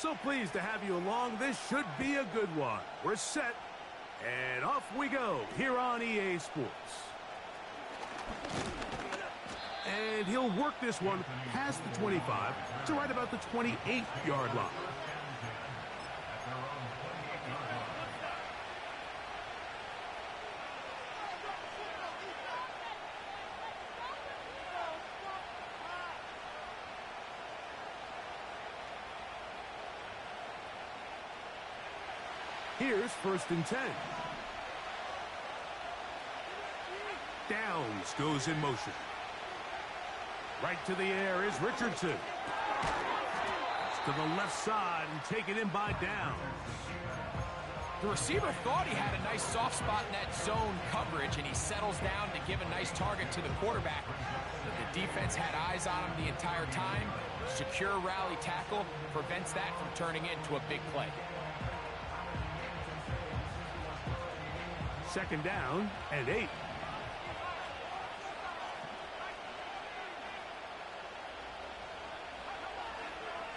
So pleased to have you along. This should be a good one. We're set, and off we go here on EA Sports. And he'll work this one past the 25 to right about the 28-yard line. Here's 1st and 10. Downs goes in motion. Right to the air is Richardson. To the left side and taken in by Downs. The receiver thought he had a nice soft spot in that zone coverage, and he settles down to give a nice target to the quarterback. But the defense had eyes on him the entire time. Secure rally tackle prevents that from turning into a big play. 2nd down and 8.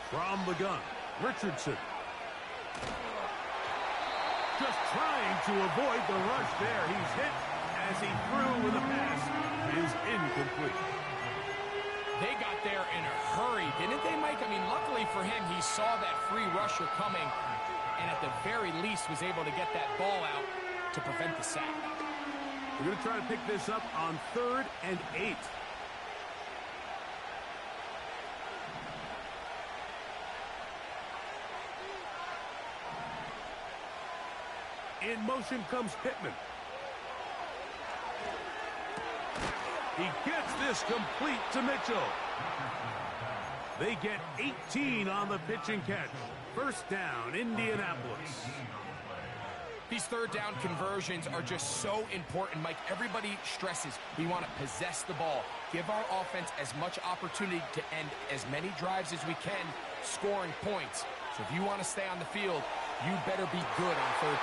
From the gun, Richardson. Just trying to avoid the rush there. He's hit as he threw with a pass. Is incomplete. They got there in a hurry, didn't they, Mike? I mean, luckily for him, he saw that free rusher coming, and at the very least was able to get that ball out to prevent the sack. We're going to try to pick this up on 3rd and 8. In motion comes Pittman. He gets this complete to Mitchell. They get 18 on the pitch and catch. 1st down, Indianapolis. These 3rd down conversions are just so important, Mike. Everybody stresses we want to possess the ball, give our offense as much opportunity to end as many drives as we can, scoring points. So if you want to stay on the field, you better be good on 3rd.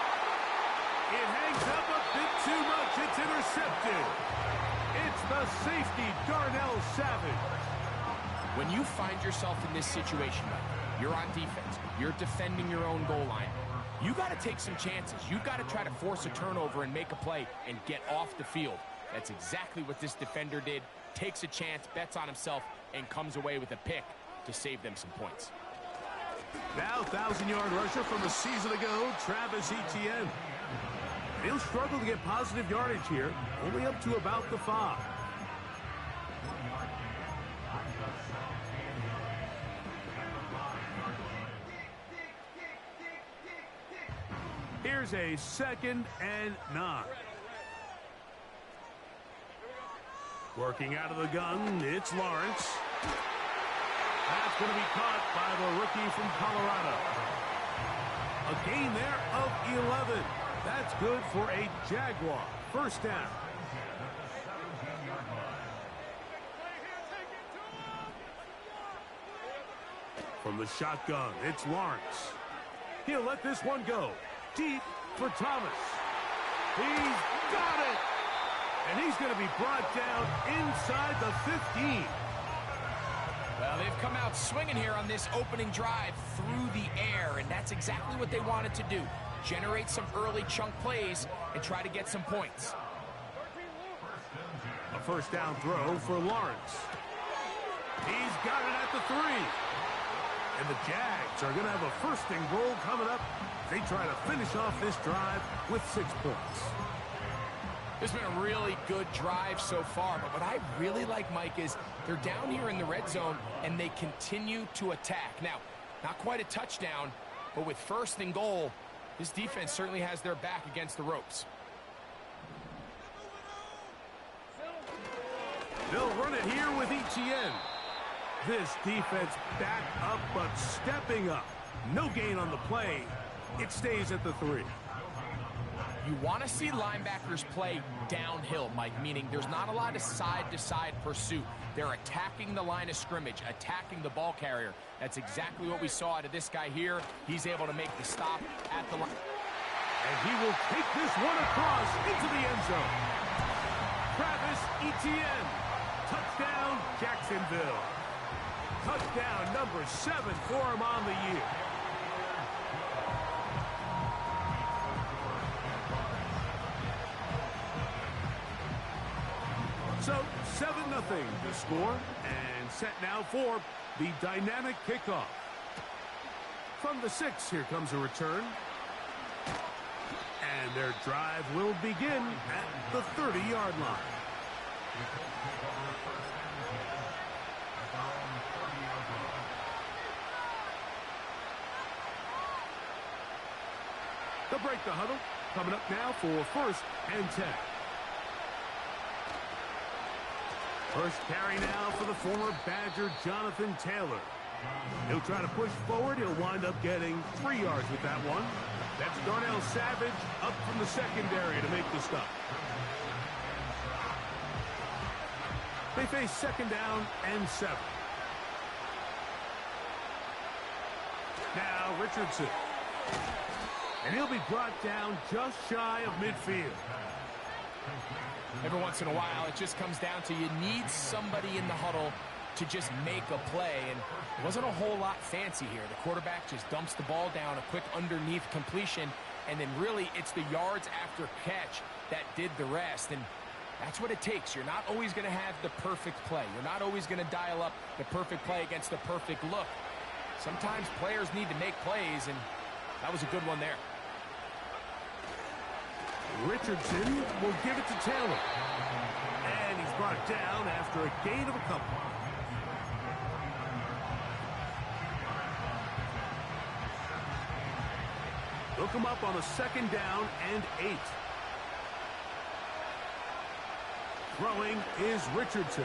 It hangs up a bit too much. It's intercepted. It's the safety, Darnell Savage. When you find yourself in this situation, Mike, you're on defense, you're defending your own goal line, you got to take some chances. You've got to try to force a turnover and make a play and get off the field. That's exactly what this defender did. Takes a chance, bets on himself, and comes away with a pick to save them some points. Now 1,000-yard rusher from a season ago, Travis Etienne. He'll struggle to get positive yardage here, only up to about the 5. Here's a 2nd and 9. Working out of the gun, it's Lawrence. That's going to be caught by the rookie from Colorado. A gain there of 11. That's good for a Jaguar. 1st down. From the shotgun, it's Lawrence. He'll let this one go. Deep for Thomas. He's got it! And he's going to be brought down inside the 15. Well, they've come out swinging here on this opening drive through the air, and that's exactly what they wanted to do. Generate some early chunk plays and try to get some points. A 1st down throw for Lawrence. He's got it at the 3. And the Jags are going to have a 1st and goal coming up. They try to finish off this drive with 6 points. It's been a really good drive so far, but what I really like, Mike, is they're down here in the red zone, and they continue to attack. Now, not quite a touchdown, but with 1st and goal, this defense certainly has their back against the ropes. They'll run it here with Etienne. This defense back up, but stepping up. No gain on the play. It stays at the 3. You want to see linebackers play downhill, Mike, meaning there's not a lot of side-to-side pursuit. They're attacking the line of scrimmage, attacking the ball carrier. That's exactly what we saw out of this guy here. He's able to make the stop at the line. And he will take this one across into the end zone. Travis Etienne. Touchdown, Jacksonville. Touchdown number 7 for him on the year. So 7-0 to score, and set now for the dynamic kickoff. From the 6, here comes a return. And their drive will begin at the 30-yard line. They'll break the huddle. Coming up now for 1st and 10. First carry now for the former Badger, Jonathan Taylor. He'll try to push forward. He'll wind up getting 3 yards with that one. That's Darnell Savage up from the secondary to make the stop. They face 2nd down and 7. Now Richardson. And he'll be brought down just shy of midfield. Every once in a while, it just comes down to you need somebody in the huddle to just make a play, and it wasn't a whole lot fancy here. The quarterback just dumps the ball down, a quick underneath completion, and then really it's the yards after catch that did the rest, and that's what it takes. You're not always going to have the perfect play. You're not always going to dial up the perfect play against the perfect look. Sometimes players need to make plays, and that was a good one there. Richardson will give it to Taylor. And he's brought down after a gain of a couple. They'll come up on a 2nd down and 8. Throwing is Richardson.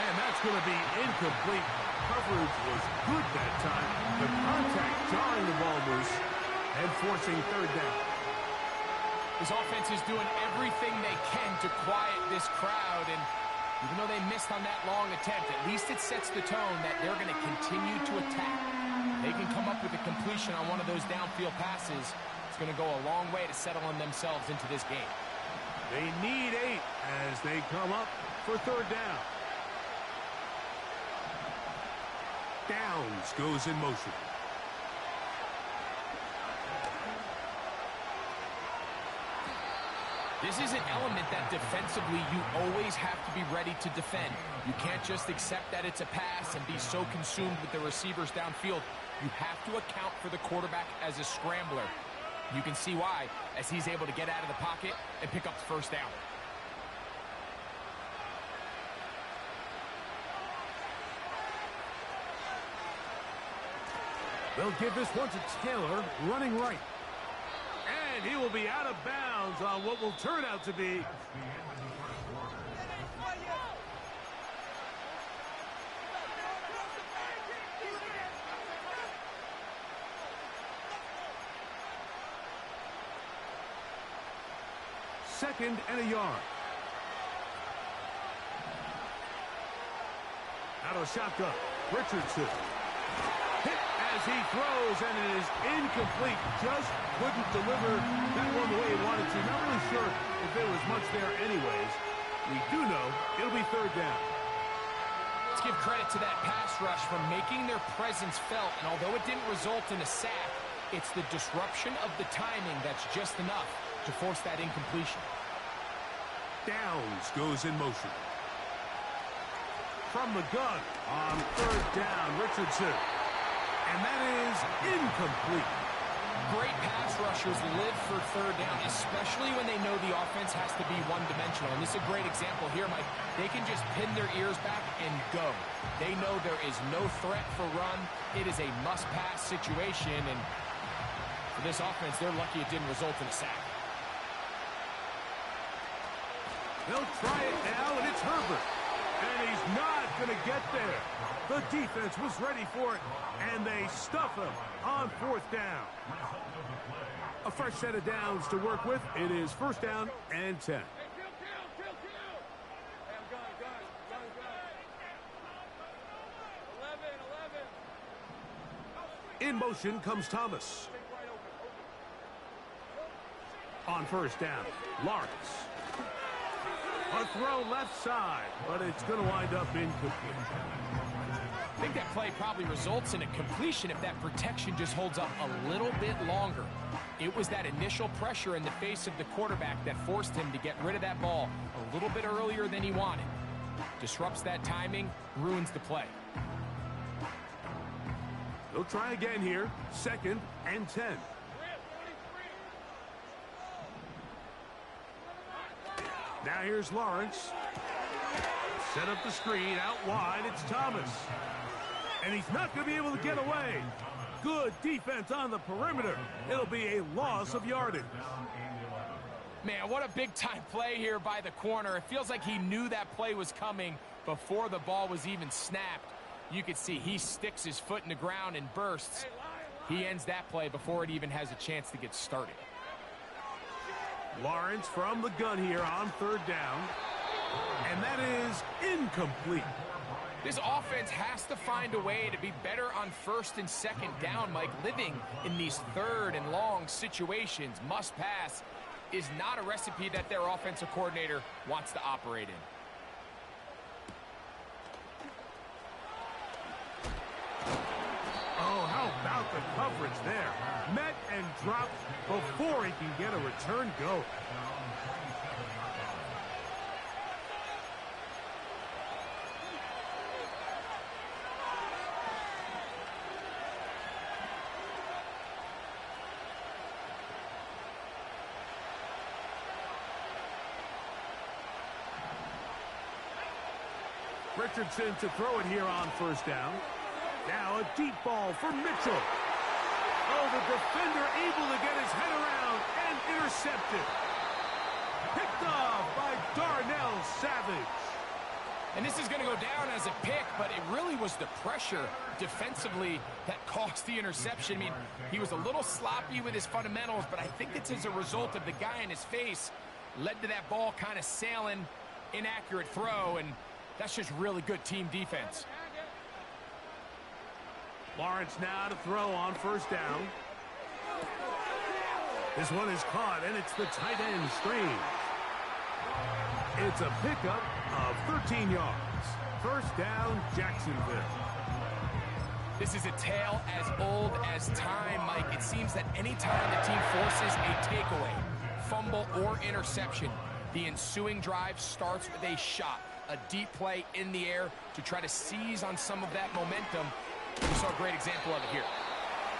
And that's going to be incomplete. Coverage was good that time. The contact jarring the ball loose and forcing 3rd down. This offense is doing everything they can to quiet this crowd, and even though they missed on that long attempt, at least it sets the tone that they're going to continue to attack. They can come up with a completion on one of those downfield passes. It's going to go a long way to settling themselves into this game. They need 8 as they come up for 3rd down. Downs goes in motion. This is an element that defensively you always have to be ready to defend. You can't just accept that it's a pass and be so consumed with the receivers downfield. You have to account for the quarterback as a scrambler. You can see why, as he's able to get out of the pocket and pick up the 1st down. They'll give this one to Taylor, running right. And he will be out of bounds on what will turn out to be second and a yard. Out of the shotgun, Richardson. Hit as he throws, and it is incomplete. Just couldn't deliver that one the way he wanted to. Not really sure if there was much there anyways. We do know it'll be 3rd down. Let's give credit to that pass rush for making their presence felt, and although it didn't result in a sack, it's the disruption of the timing that's just enough to force that incompletion. Downs goes in motion. From the gun on 3rd down, Richardson. And that is incomplete. Great pass rushers live for 3rd down, especially when they know the offense has to be one-dimensional. And this is a great example here, Mike. They can just pin their ears back and go. They know there is no threat for run. It is a must-pass situation, and for this offense, they're lucky it didn't result in a sack. They'll try it now, and it's Herbert. And he's not going to get there. The defense was ready for it, and they stuff him on 4th down. A fresh set of downs to work with. It is 1st down and 10. In motion comes Thomas. On 1st down, Lawrence. A throw left side, but it's going to wind up incomplete. I think that play probably results in a completion if that protection just holds up a little bit longer. It was that initial pressure in the face of the quarterback that forced him to get rid of that ball a little bit earlier than he wanted. Disrupts that timing, ruins the play. They'll try again here. 2nd and 10. Now here's Lawrence. Set up the screen out wide. It's Thomas. And he's not going to be able to get away. Good defense on the perimeter. It'll be a loss of yardage. Man, what a big-time play here by the corner. It feels like he knew that play was coming before the ball was even snapped. You could see he sticks his foot in the ground and bursts. He ends that play before it even has a chance to get started. Lawrence from the gun here on 3rd down. And that is incomplete. This offense has to find a way to be better on 1st and 2nd down, Mike. Living in these 3rd and long situations, must pass, is not a recipe that their offensive coordinator wants to operate in. Oh, how about the coverage there? Met and dropped before he can get a return go. Richardson to throw it here on 1st down. Now a deep ball for Mitchell. Oh, the defender able to get his head around and intercepted. Picked off by Darnell Savage. And this is going to go down as a pick, but it really was the pressure defensively that caused the interception. I mean, he was a little sloppy with his fundamentals, but I think it's as a result of the guy in his face led to that ball kind of sailing, inaccurate throw, and that's just really good team defense. Lawrence now to throw on 1st down. This one is caught, and it's the tight end, Strange. It's a pickup of 13 yards. 1st down, Jacksonville. This is a tale as old as time, Mike. It seems that anytime the team forces a takeaway, fumble, or interception, the ensuing drive starts with a shot, a deep play in the air to try to seize on some of that momentum. We saw a great example of it here.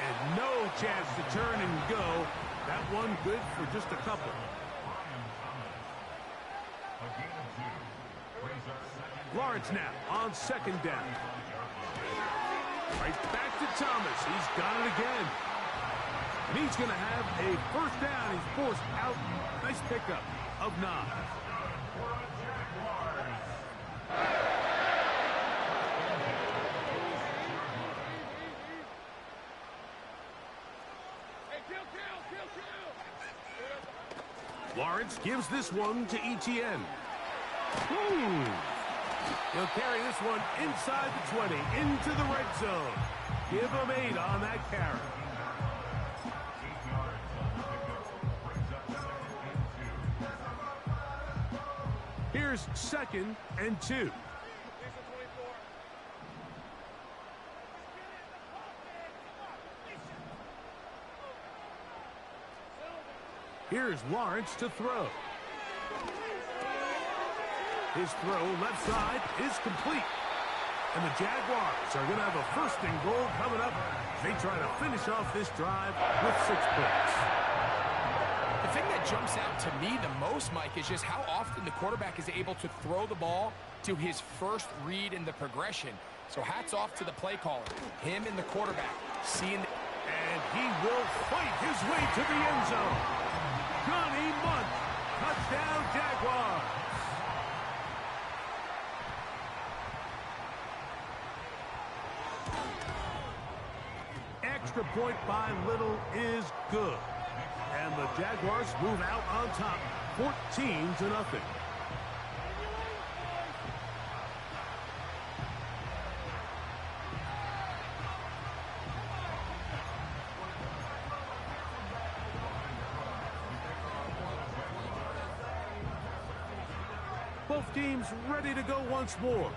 And no chance to turn and go. That one good for just a couple. Lawrence now on 2nd down. Right back to Thomas. He's got it again. And he's going to have a 1st down. He's forced out. Nice pickup of 9. Lawrence gives this one to Etienne. He'll carry this one inside the 20, into the red zone. Give him 8 on that carry. Here's 2nd and 2. Here's Lawrence to throw. His throw left side is complete. And the Jaguars are going to have a 1st and goal coming up. They try to finish off this drive with 6 points. The thing that jumps out to me the most, Mike, is just how often the quarterback is able to throw the ball to his first read in the progression. So hats off to the play caller. Him and the quarterback seeing. And he will fight his way to the end zone. Johnny Munt, touchdown Jaguars. Extra point by Little is good. And the Jaguars move out on top, 14-0. Both teams ready to go once more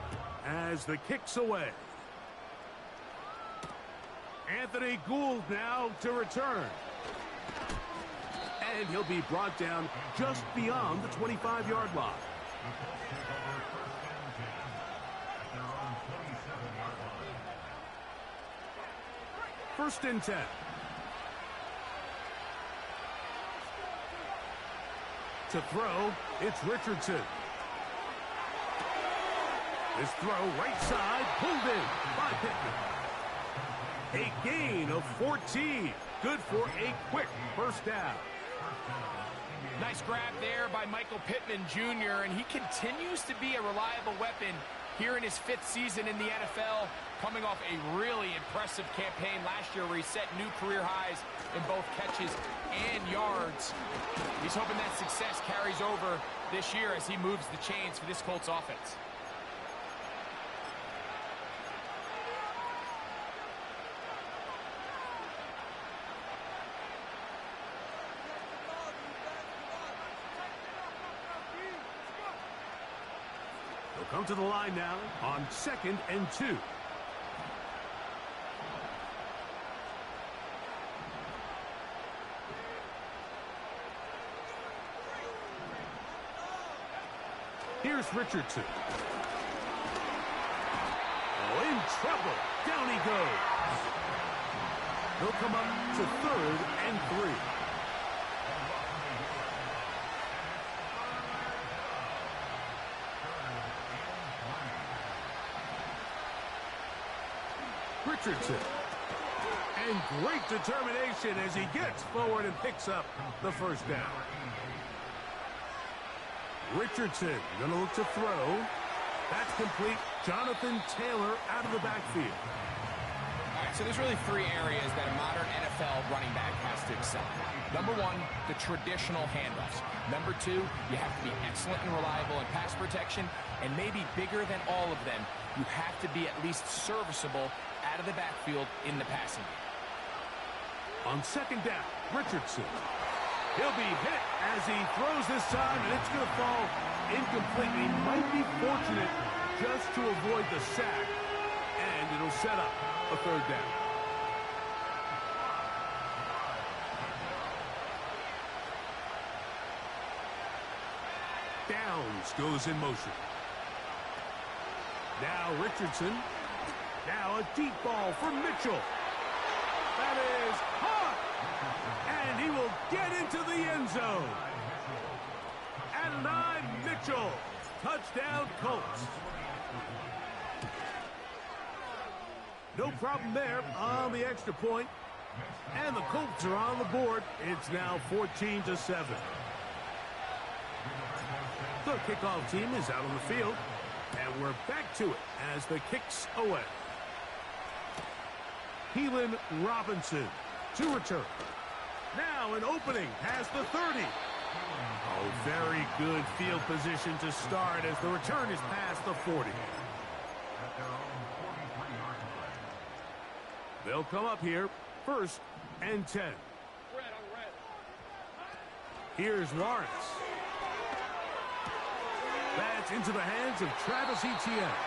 as the kick's away. Anthony Gould now to return. and he'll be brought down just beyond the 25-yard line. First and 10. To throw, it's Richardson. This throw right side, pulled in by Pittman. A gain of 14. Good for a quick first down. Nice grab there by Michael Pittman Jr., and he continues to be a reliable weapon here in his 5th season in the NFL, coming off a really impressive campaign last year where he set new career highs in both catches and yards. He's hoping that success carries over this year as he moves the chains for this Colts offense. They'll come to the line now on 2nd and 2. Here's Richardson. Oh, in trouble. Down he goes. He'll come up to 3rd and 3. Richardson. And great determination as he gets forward and picks up the first down. Richardson going to look to throw. That's complete. Jonathan Taylor out of the backfield. All right, so there's really 3 areas that a modern NFL running back has to excel. Number 1, the traditional handoffs. Number 2, you have to be excellent and reliable in pass protection. And maybe bigger than all of them, you have to be at least serviceable out of the backfield in the passing game. On 2nd down, Richardson. He'll be hit as he throws this time, and it's going to fall incomplete. He might be fortunate just to avoid the sack, and it'll set up a 3rd down. Downs goes in motion. Now Richardson. Now a deep ball for Mitchell. That is caught. And he will get into the end zone. Adonai Mitchell. Touchdown Colts. No problem there on the extra point. And the Colts are on the board. It's now 14-7. The kickoff team is out on the field. And we're back to it as the kick's away. Keelan Robinson to return. Now an opening past the 30. Oh, very good field position to start as the return is past the 40. They'll come up here, 1st and 10. Here's Lawrence. That's into the hands of Travis Etienne.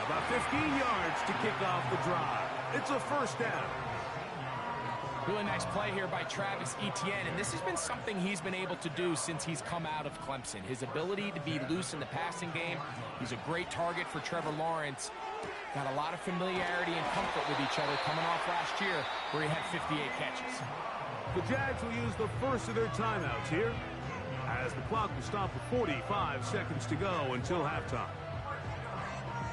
About 15 yards to kick off the drive. It's a 1st down. Really nice play here by Travis Etienne, and this has been something he's been able to do since he's come out of Clemson. His ability to be loose in the passing game. He's a great target for Trevor Lawrence. Got a lot of familiarity and comfort with each other coming off last year where he had 58 catches. The Jags will use the first of their timeouts here as the clock will stop with 45 seconds to go until halftime.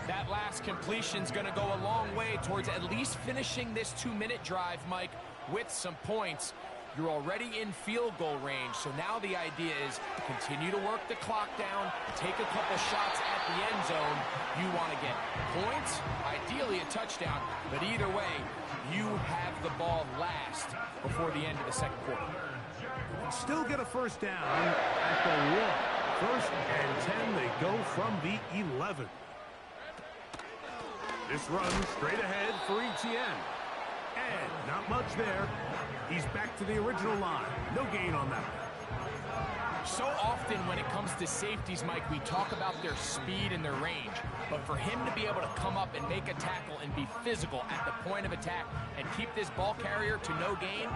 That last completion's going to go a long way towards at least finishing this 2-minute drive, Mike, with some points. You're already in field goal range, so now the idea is continue to work the clock down, take a couple shots at the end zone. You want to get points, ideally a touchdown, but either way, you have the ball last before the end of the 2nd quarter. Still get a 1st down at the 1. 1st and 10, they go from the 11. This runs straight ahead for Etienne. And not much there. He's back to the original line. No gain on that. So often when it comes to safeties, Mike, we talk about their speed and their range. But for him to be able to come up and make a tackle and be physical at the point of attack and keep this ball carrier to no gain,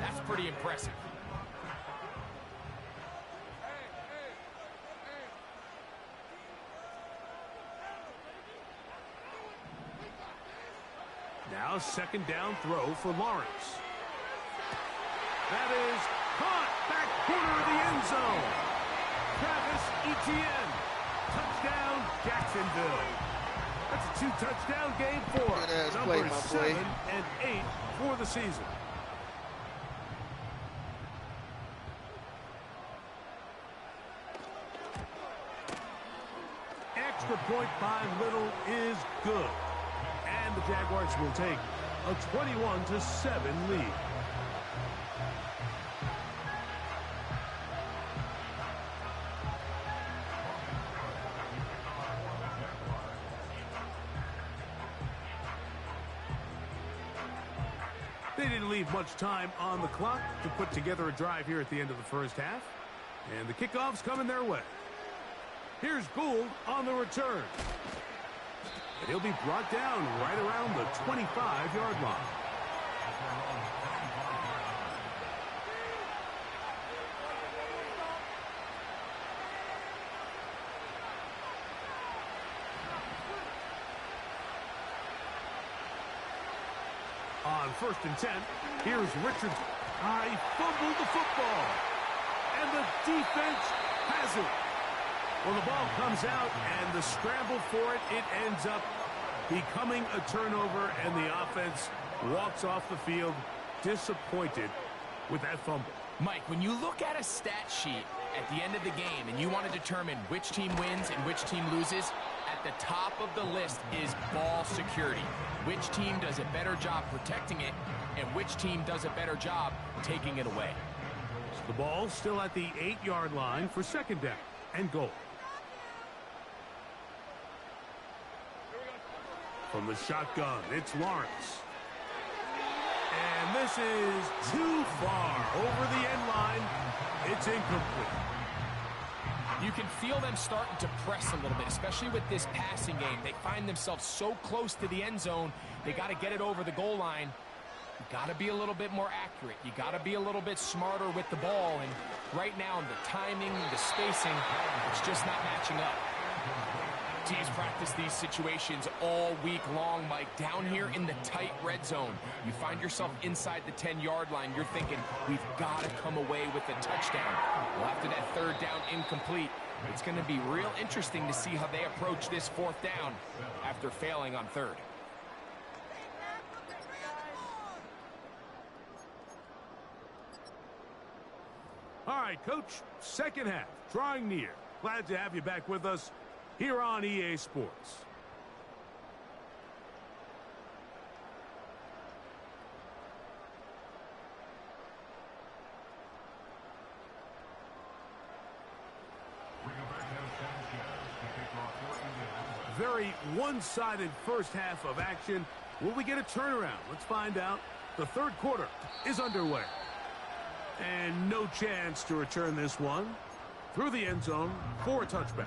that's pretty impressive. Now second down throw for Lawrence. That is caught back corner of the end zone. Travis Etienne. Touchdown, Jacksonville. That's a 2-touchdown game for numbers 7 and 8 for the season. Extra point by Little is good. And the Jaguars will take a 21-7 lead. They didn't leave much time on the clock to put together a drive here at the end of the first half. And the kickoff's coming their way. Here's Gould on the return. And he'll be brought down right around the 25-yard line. On 1st and 10, here's Richards. He fumbled the football. And the defense has it. Well, the ball comes out, and the scramble for it, it ends up becoming a turnover, and the offense walks off the field disappointed with that fumble. Mike, when you look at a stat sheet at the end of the game and you want to determine which team wins and which team loses, at the top of the list is ball security. Which team does a better job protecting it, and which team does a better job taking it away. So the ball still at the 8-yard line for second down and goal. From the shotgun, it's Lawrence. And this is too far over the end line. It's incomplete. You can feel them starting to press a little bit, especially with this passing game. They find themselves so close to the end zone, they got to get it over the goal line. You got to be a little bit more accurate. You got to be a little bit smarter with the ball. And right now, the timing, the spacing, it's just not matching up. Teams practice these situations all week long, Mike. Down here in the tight red zone, you find yourself inside the 10-yard line. You're thinking, we've got to come away with a touchdown. Well, after that third down incomplete, it's going to be real interesting to see how they approach this fourth down after failing on third. All right, Coach, second half, drawing near. Glad to have you back with us here on EA Sports. Very one-sided first half of action. Will we get a turnaround? Let's find out. The third quarter is underway. And no chance to return this one through the end zone for a touchback.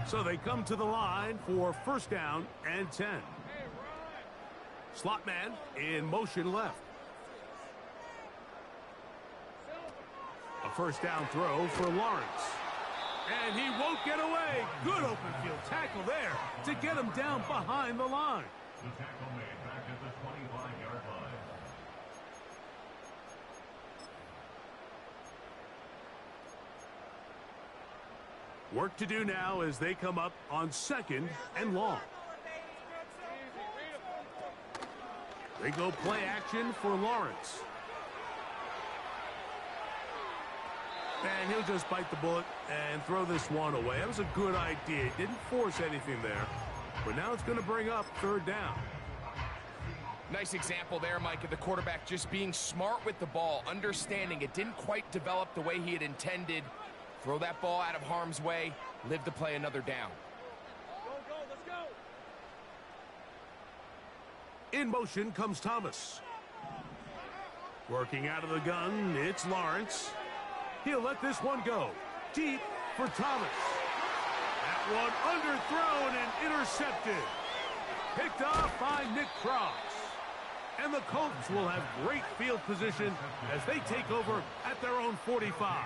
So they come to the line for first down and 10. Slot man in motion left. A first down throw for Lawrence. And he won't get away. Good open field tackle there to get him down behind the line. The tackle made back at the 25-yard line. Work to do now as they come up on second and long. They go play action for Lawrence. And he'll just bite the bullet and throw this one away. That was a good idea. He didn't force anything there. But now it's going to bring up third down. Nice example there, Mike, of the quarterback just being smart with the ball, understanding it didn't quite develop the way he had intended. Throw that ball out of harm's way, live to play another down. Go, let's go. In motion comes Thomas. Working out of the gun, it's Lawrence. He'll let this one go. Deep for Thomas. That one underthrown and intercepted. Picked off by Nick Cross. And the Colts will have great field position as they take over at their own 45.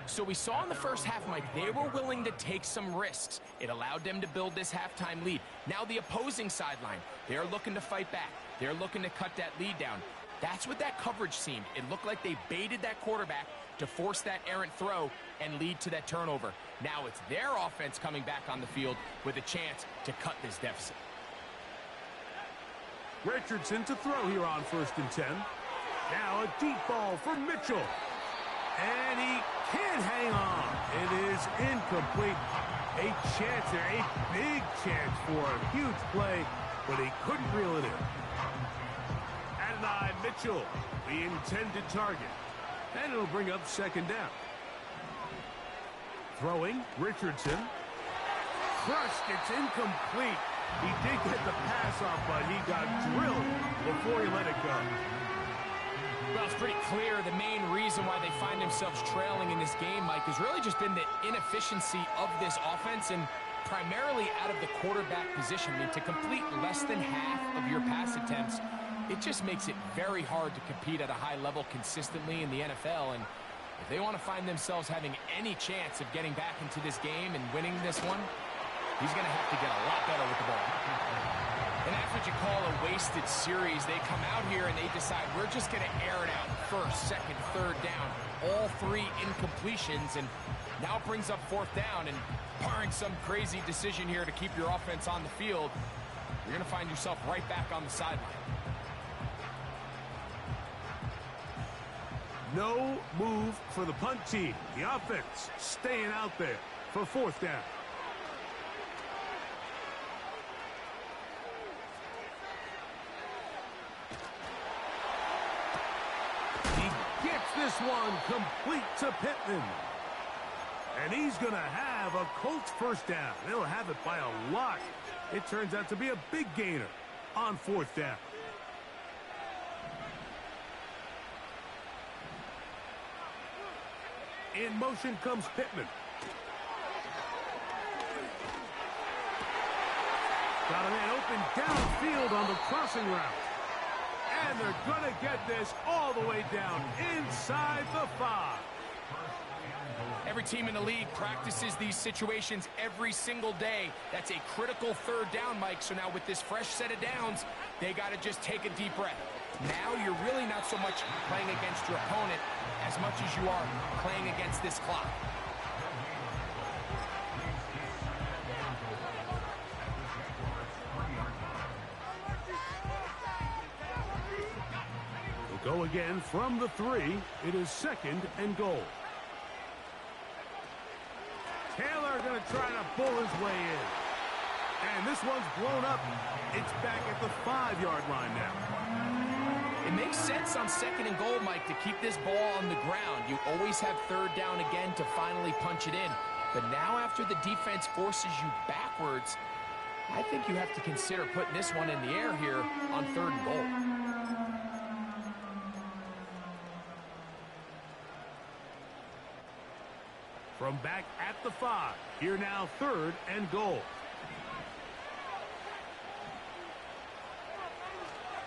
So we saw in the first half, Mike, they were willing to take some risks. It allowed them to build this halftime lead. Now the opposing sideline, they're looking to fight back. They're looking to cut that lead down. That's what that coverage seemed. It looked like they baited that quarterback to force that errant throw and lead to that turnover. Now it's their offense coming back on the field with a chance to cut this deficit. Richardson to throw here on 1st and 10. Now a deep ball for Mitchell. And he can't hang on. It is incomplete. A chance there, a big chance for a huge play, but he couldn't reel it in. At 9, Mitchell, the intended target. And it'll bring up 2nd down. Throwing, Richardson. Crushed, it's incomplete. He did get the pass off, but he got drilled before he let it go. Well, it's pretty clear the main reason why they find themselves trailing in this game, Mike, has really just been the inefficiency of this offense and primarily out of the quarterback position. I mean, to complete less than half of your pass attempts, it just makes it very hard to compete at a high level consistently in the NFL. And if they want to find themselves having any chance of getting back into this game and winning this one, he's going to have to get a lot better with the ball. And after what you call a wasted series, they come out here and they decide we're just going to air it out 1st, 2nd, 3rd down. All 3 incompletions, and now it brings up 4th down. And barring some crazy decision here to keep your offense on the field, you're going to find yourself right back on the sideline. No move for the punt team. The offense staying out there for 4th down. This one complete to Pittman. And he's going to have a Colts 1st down. They'll have it by a lot. It turns out to be a big gainer on 4th down. In motion comes Pittman. Got a man open downfield on the crossing route. And they're going to get this all the way down inside the 5. Every team in the league practices these situations every single day. That's a critical 3rd down, Mike. So now with this fresh set of downs, they got to just take a deep breath. Now you're really not so much playing against your opponent as much as you are playing against this clock. Go again from the 3. It is 2nd and goal. Taylor going to try to pull his way in. And this one's blown up. It's back at the 5-yard line now. It makes sense on 2nd and goal, Mike, to keep this ball on the ground. You always have 3rd down again to finally punch it in. But now after the defense forces you backwards, I think you have to consider putting this one in the air here on 3rd and goal. From back at the 5. Here now 3rd and goal.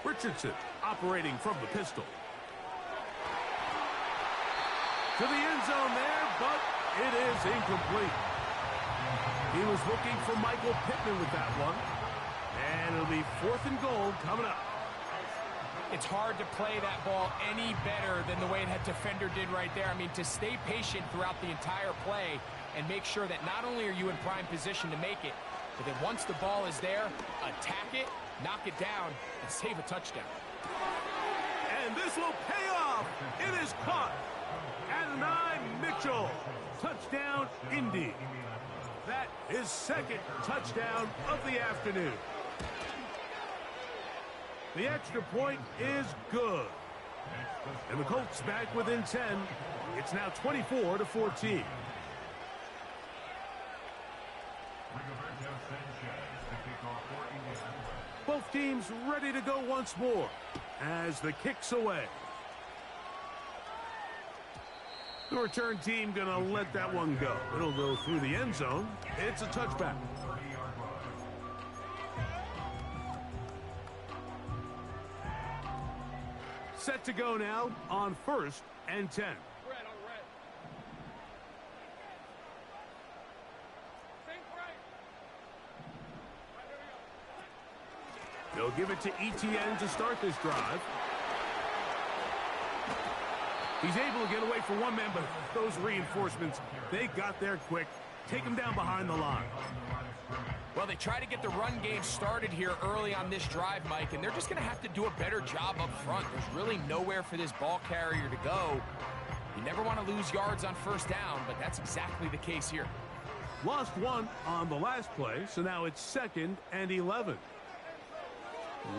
Richardson operating from the pistol. To the end zone there, but it is incomplete. He was looking for Michael Pittman with that one. And it'll be 4th and goal coming up. It's hard to play that ball any better than the way that defender did right there. I mean, to stay patient throughout the entire play and make sure that not only are you in prime position to make it, but that once the ball is there, attack it, knock it down, and save a touchdown. And this will pay off. It is caught. At 9, Mitchell. Touchdown, Indy. That is 2nd touchdown of the afternoon. The extra point is good. And the Colts back within 10. It's now 24-14. Both teams ready to go once more as the kick's away. The return team going to let that one go. It'll go through the end zone. It's a touchback. Set to go now on 1st and 10. They'll give it to ETN to start this drive. He's able to get away for one man, but those reinforcements, they got there quick. Take him down behind the line. Well, they try to get the run game started here early on this drive, Mike, and they're just going to have to do a better job up front. There's really nowhere for this ball carrier to go. You never want to lose yards on first down, but that's exactly the case here. Lost one on the last play, so now it's 2nd and 11.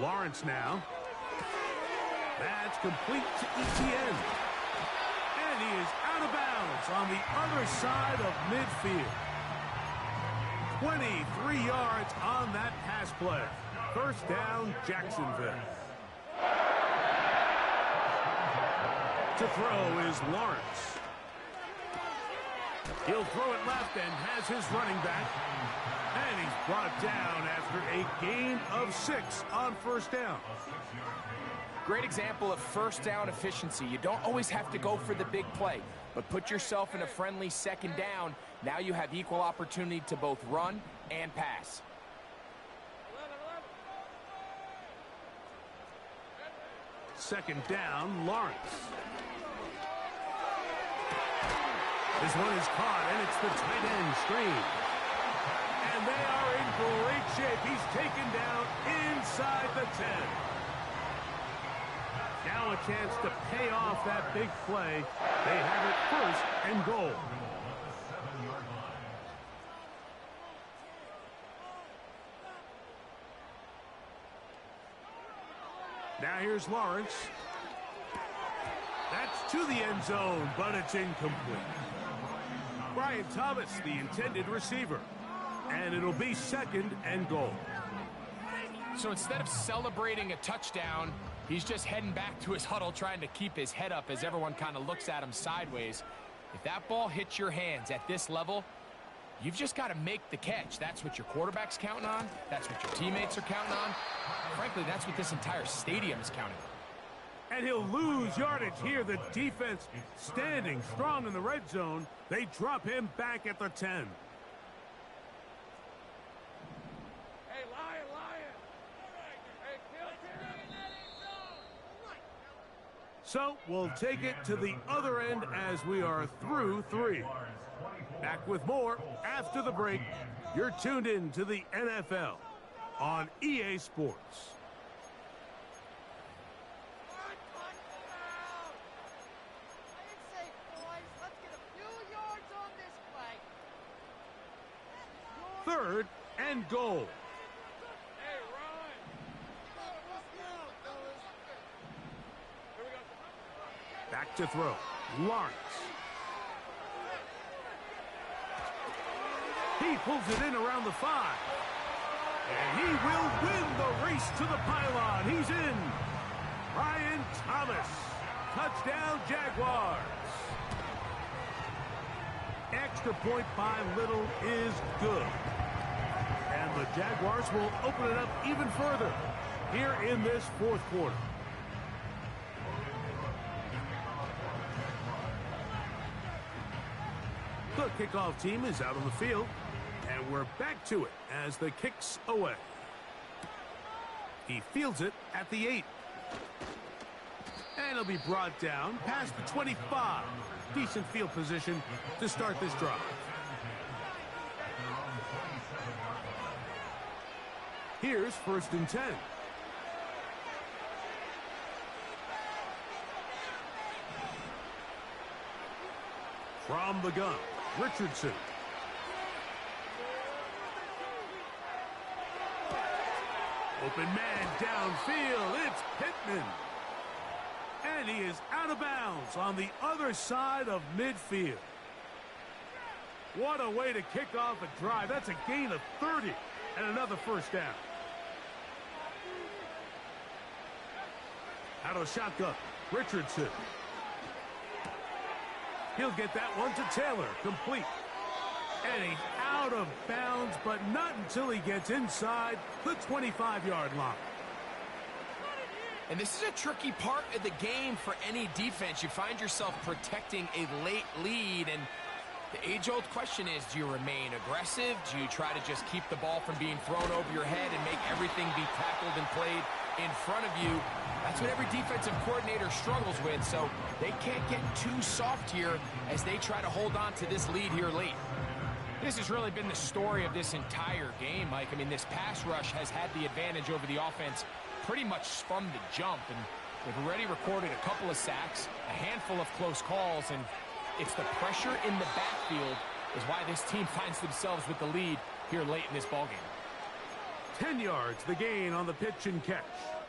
Lawrence now. That's complete to ETN. And he is out of bounds on the other side of midfield. 23 yards on that pass play. First down, Jacksonville. To throw is Lawrence. He'll throw it left and has his running back. And he's brought down after a gain of 6 on first down. Great example of first down efficiency. You don't always have to go for the big play, but put yourself in a friendly second down. Now you have equal opportunity to both run and pass. Second down, Lawrence. This one is caught, and it's the tight end screen. And they are in great shape. He's taken down inside the 10. Now a chance to pay off that big play. They have it 1st and goal. Now here's Lawrence. That's to the end zone, but it's incomplete. Brian Thomas, the intended receiver. And it'll be 2nd and goal. So instead of celebrating a touchdown, he's just heading back to his huddle trying to keep his head up as everyone kind of looks at him sideways. If that ball hits your hands at this level, you've just got to make the catch. That's what your quarterback's counting on. That's what your teammates are counting on. Frankly, that's what this entire stadium is counting on. And he'll lose yardage here. The defense standing strong in the red zone. They drop him back at the 10. Hey, Lion! Hey, So we'll take it to the other end as we are through 3. Back with more after the break. You're tuned in to the NFL on EA Sports. Third and goal. Hey, Ryan! Here we go. Back to throw. Lawrence. He pulls it in around the 5. And he will win the race to the pylon. He's in. Brian Thomas. Touchdown, Jaguars. Extra point by Little is good. And the Jaguars will open it up even further here in this 4th quarter. The kickoff team is out on the field, and we're back to it as the kick's away. He fields it at the 8. And he'll be brought down past the 25. Decent field position to start this drive. Here's 1st and 10. From the gun, Richardson. Open man downfield. It's Pittman. And he is out of bounds on the other side of midfield. What a way to kick off a drive. That's a gain of 30 and another first down. Out of shotgun, Richardson. He'll get that one to Taylor, complete. And he's out of bounds, but not until he gets inside the 25-yard line. And this is a tricky part of the game for any defense. You find yourself protecting a late lead, and The age-old question is, do you remain aggressive? Do you try to just keep the ball from being thrown over your head and make everything be tackled and played in front of you? That's what every defensive coordinator struggles with, so they can't get too soft here as they try to hold on to this lead here late. This has really been the story of this entire game, Mike. I mean, this pass rush has had the advantage over the offense pretty much from the jump, and they've already recorded a couple of sacks, a handful of close calls, and it's the pressure in the backfield is why this team finds themselves with the lead here late in this ballgame. 10 yards, the gain on the pitch and catch.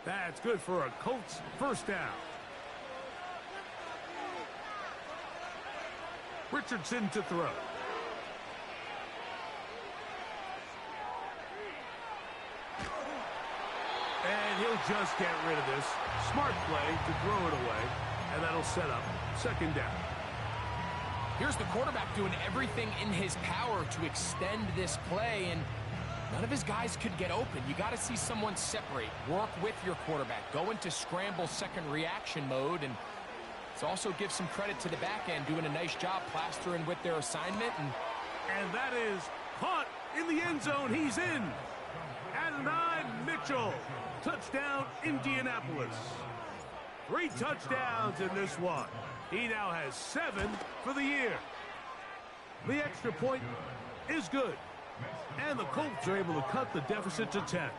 That's good for a Colts first down. Richardson to throw. And he'll just get rid of this. Smart play to throw it away, and that'll set up second down. Here's the quarterback doing everything in his power to extend this play, and none of his guys could get open. You got to see someone separate, work with your quarterback, go into scramble second reaction mode, and it's also give some credit to the back end doing a nice job plastering with their assignment. And that is caught in the end zone. He's in. Adonai Mitchell. Touchdown, Indianapolis. 3 touchdowns in this one. He now has 7 for the year. The extra point is good. And the Colts are able to cut the deficit to 10.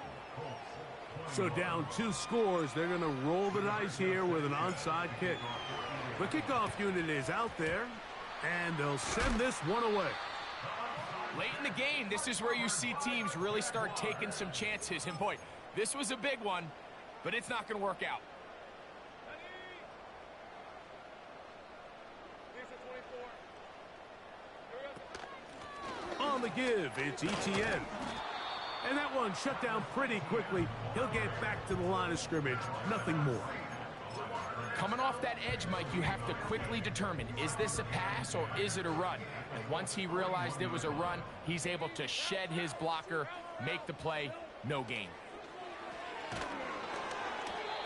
So down 2 scores, they're going to roll the dice here with an onside kick. The kickoff unit is out there, and they'll send this one away. Late in the game, this is where you see teams really start taking some chances. And boy, this was a big one, but it's not going to work out. On the give, it's ETN. And that one shut down pretty quickly. He'll get back to the line of scrimmage. Nothing more. Coming off that edge, Mike, you have to quickly determine, is this a pass or is it a run? And once he realized it was a run, he's able to shed his blocker, make the play, no gain.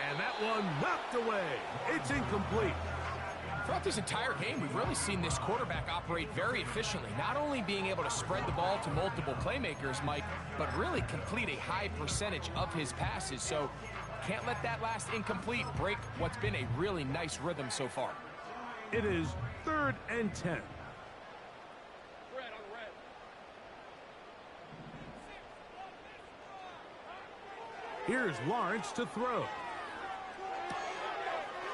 And that one knocked away. It's incomplete. Throughout this entire game, we've really seen this quarterback operate very efficiently, not only being able to spread the ball to multiple playmakers, Mike, but really complete a high percentage of his passes. So can't let that last incomplete break what's been a really nice rhythm so far. It is 3rd and 10. Red on red. Here's Lawrence to throw.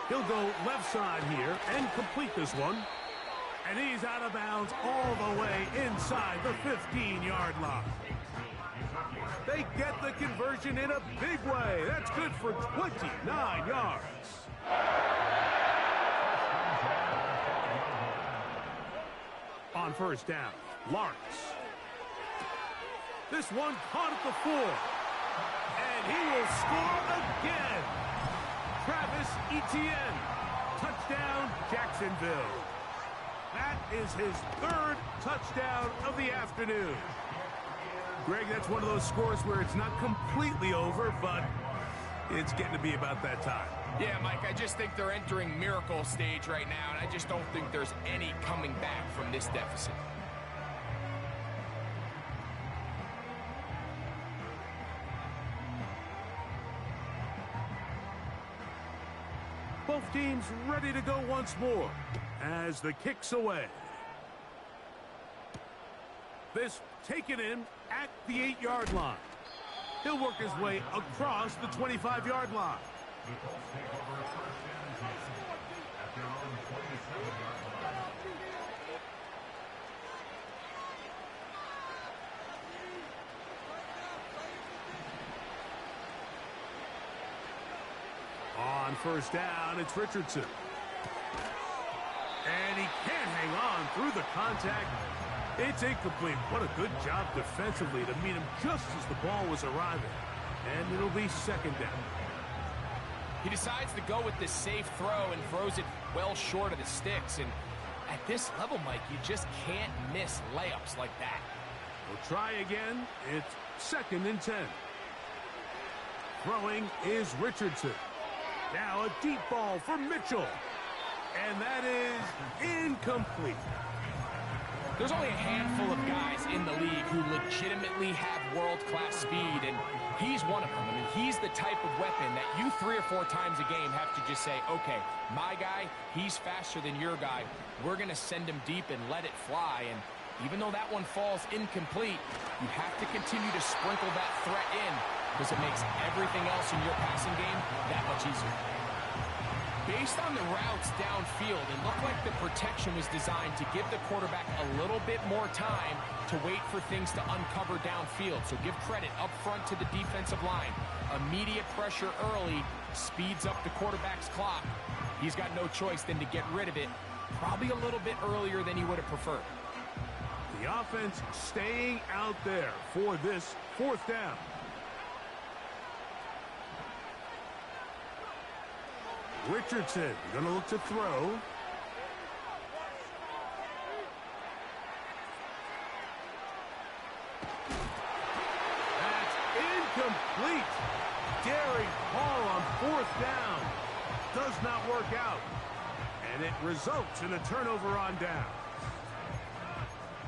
He'll go left side here and complete this one. And he's out of bounds all the way inside the 15-yard line. They get the conversion in a big way. That's good for 29 yards. On first down, Lawrence. This one caught at the 4. And he will score again. Travis Etienne. Touchdown, Jacksonville. That is his 3rd touchdown of the afternoon. Greg, that's one of those scores where it's not completely over, but it's getting to be about that time. Yeah, Mike, I just think they're entering miracle stage right now, and I just don't think there's any coming back from this deficit. Both teams ready to go once more as the kick's away. This taken in at the 8-yard line. He'll work his way across the 25-yard line. On first down, it's Richardson. And he can't hang on through the contact. It's incomplete. What a good job defensively to meet him just as the ball was arriving. And it'll be second down. He decides to go with this safe throw and throws it well short of the sticks. And at this level, Mike, you just can't miss layups like that. We'll try again. It's 2nd and 10. Throwing is Richardson. Now a deep ball for Mitchell. And that is incomplete. There's only a handful of guys in the league who legitimately have world-class speed, and he's one of them. I mean, he's the type of weapon that you 3 or 4 times a game have to just say, okay, my guy, he's faster than your guy. We're going to send him deep and let it fly. And even though that one falls incomplete, you have to continue to sprinkle that threat in because it makes everything else in your passing game that much easier. Based on the routes downfield, it looked like the protection was designed to give the quarterback a little bit more time to wait for things to uncover downfield. So give credit up front to the defensive line. Immediate pressure early speeds up the quarterback's clock. He's got no choice than to get rid of it, probably a little bit earlier than he would have preferred. The offense staying out there for this 4th down. Richardson going to look to throw. That's incomplete. Daring Hall on 4th down. Does not work out. And it results in a turnover on down.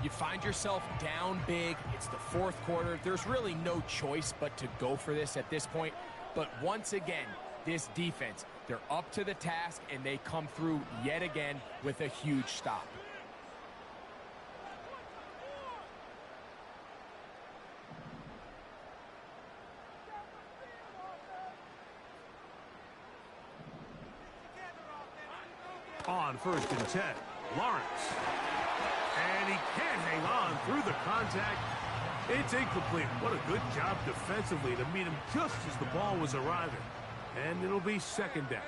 You find yourself down big. It's the 4th quarter. There's really no choice but to go for this at this point. But once again, this defense, they're up to the task, and they come through yet again with a huge stop. On 1st and 10, Lawrence. And he can't hang on through the contact. It's incomplete. What a good job defensively to meet him just as the ball was arriving. And it'll be 2nd down.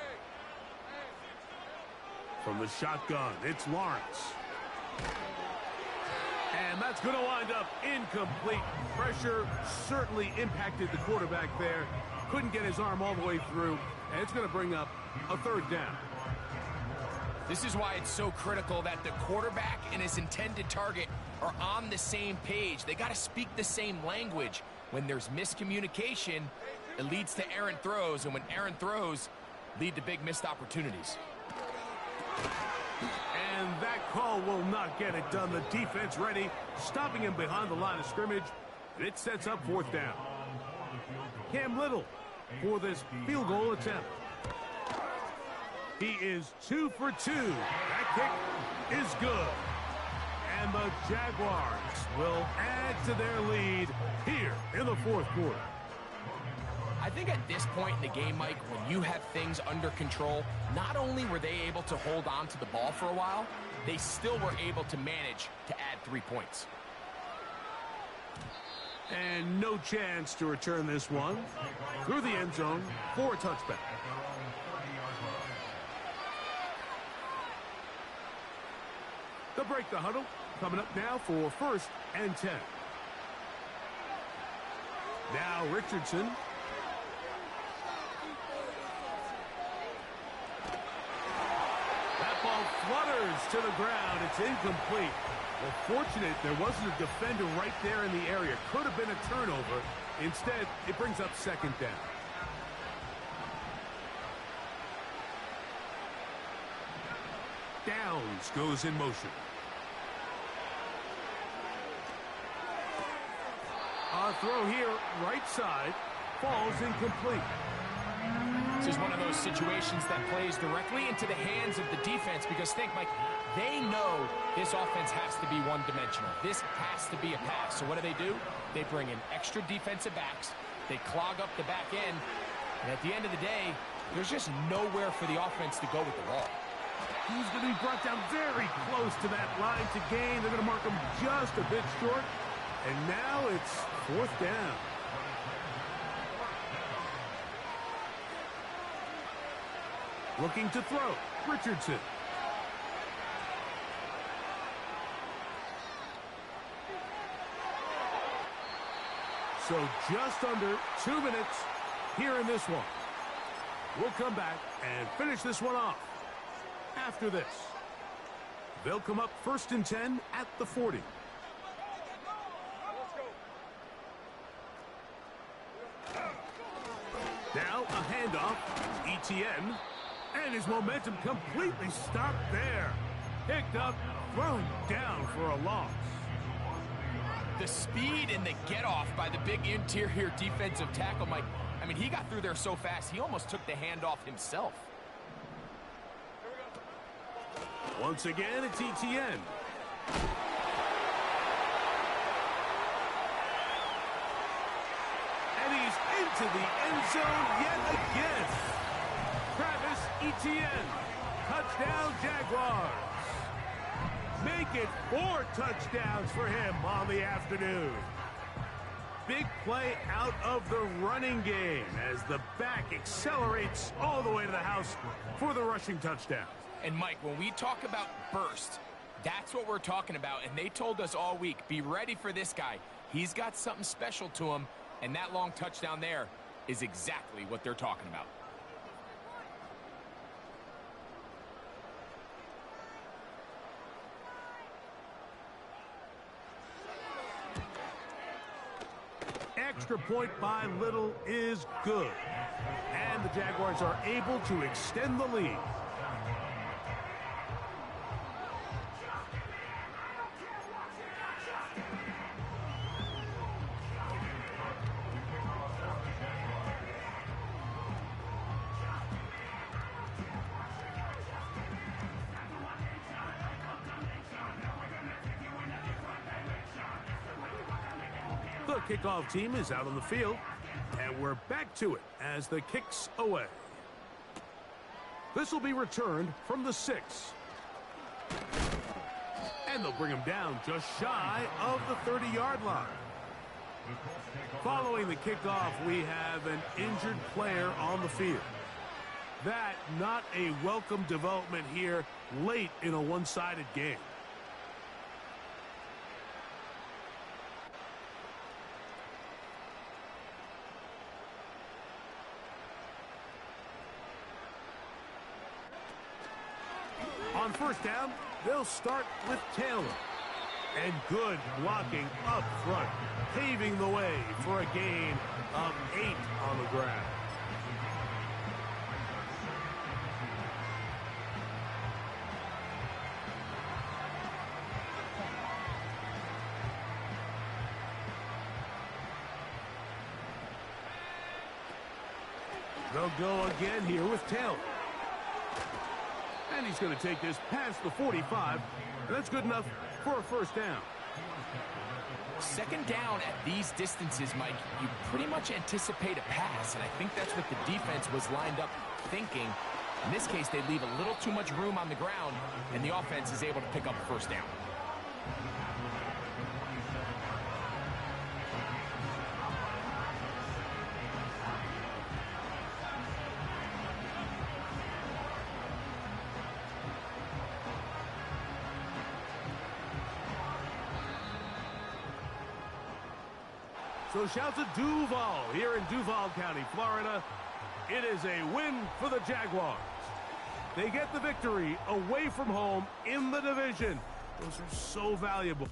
From the shotgun, it's Lawrence. And that's going to wind up incomplete. Pressure certainly impacted the quarterback there. Couldn't get his arm all the way through. And it's going to bring up a 3rd down. This is why it's so critical that the quarterback and his intended target are on the same page. They got to speak the same language. When there's miscommunication, it leads to errant throws, and when errant throws lead to big missed opportunities. And that call will not get it done. The defense ready, stopping him behind the line of scrimmage, and it sets up 4th down. Cam Little for this field goal attempt. He is 2 for 2. That kick is good. And the Jaguars will add to their lead here in the 4th quarter. I think at this point in the game, Mike, when you have things under control, not only were they able to hold on to the ball for a while, they still were able to manage to add 3 points. And no chance to return this one through the end zone for a touchback. They'll break the huddle. Coming up now for 1st and 10. Now Richardson. That ball flutters to the ground. It's incomplete. Well, fortunate there wasn't a defender right there in the area. Could have been a turnover. Instead, it brings up 2nd down. Downs goes in motion. A throw here, right side, falls incomplete. This is one of those situations that plays directly into the hands of the defense because think, Mike, they know this offense has to be one-dimensional. This has to be a pass. So what do? They bring in extra defensive backs. They clog up the back end. And at the end of the day, there's just nowhere for the offense to go with the ball. He's going to be brought down very close to that line to gain. They're going to mark him just a bit short. And now it's 4th down. Looking to throw, Richardson. So just under 2 minutes here in this one. We'll come back and finish this one off after this. They'll come up 1st and 10 at the 40. Now a handoff, ETN, and his momentum completely stopped there. Picked up, thrown down for a loss. The speed and the get-off by the big interior defensive tackle, Mike. I mean, he got through there so fast, he almost took the handoff himself. Once again, it's ETN. And he's into the end zone yet again. Travis Etienne. Touchdown, Jaguars. Make it 4 touchdowns for him on the afternoon. Big play out of the running game as the back accelerates all the way to the house for the rushing touchdown. And Mike, when we talk about burst, that's what we're talking about. And they told us all week, be ready for this guy. He's got something special to him, and that long touchdown there is exactly what they're talking about. Extra point by Little is good. And the Jaguars are able to extend the lead. The kickoff team is out on the field, and we're back to it as the kick's away. This will be returned from the 6. And they'll bring him down just shy of the 30-yard line. Following the kickoff, we have an injured player on the field. That not a welcome development here late in a one-sided game. On first down, they'll start with Taylor. And good blocking up front, paving the way for a gain of 8 on the ground. They'll go again here with Taylor. And he's going to take this past the 45. That's good enough for a first down. Second down at these distances, Mike, you pretty much anticipate a pass, and I think that's what the defense was lined up thinking. In this case, they leave a little too much room on the ground, and the offense is able to pick up a first down. So shouts at Duval here in Duval County, Florida. It is a win for the Jaguars. They get the victory away from home in the division. Those are so valuable.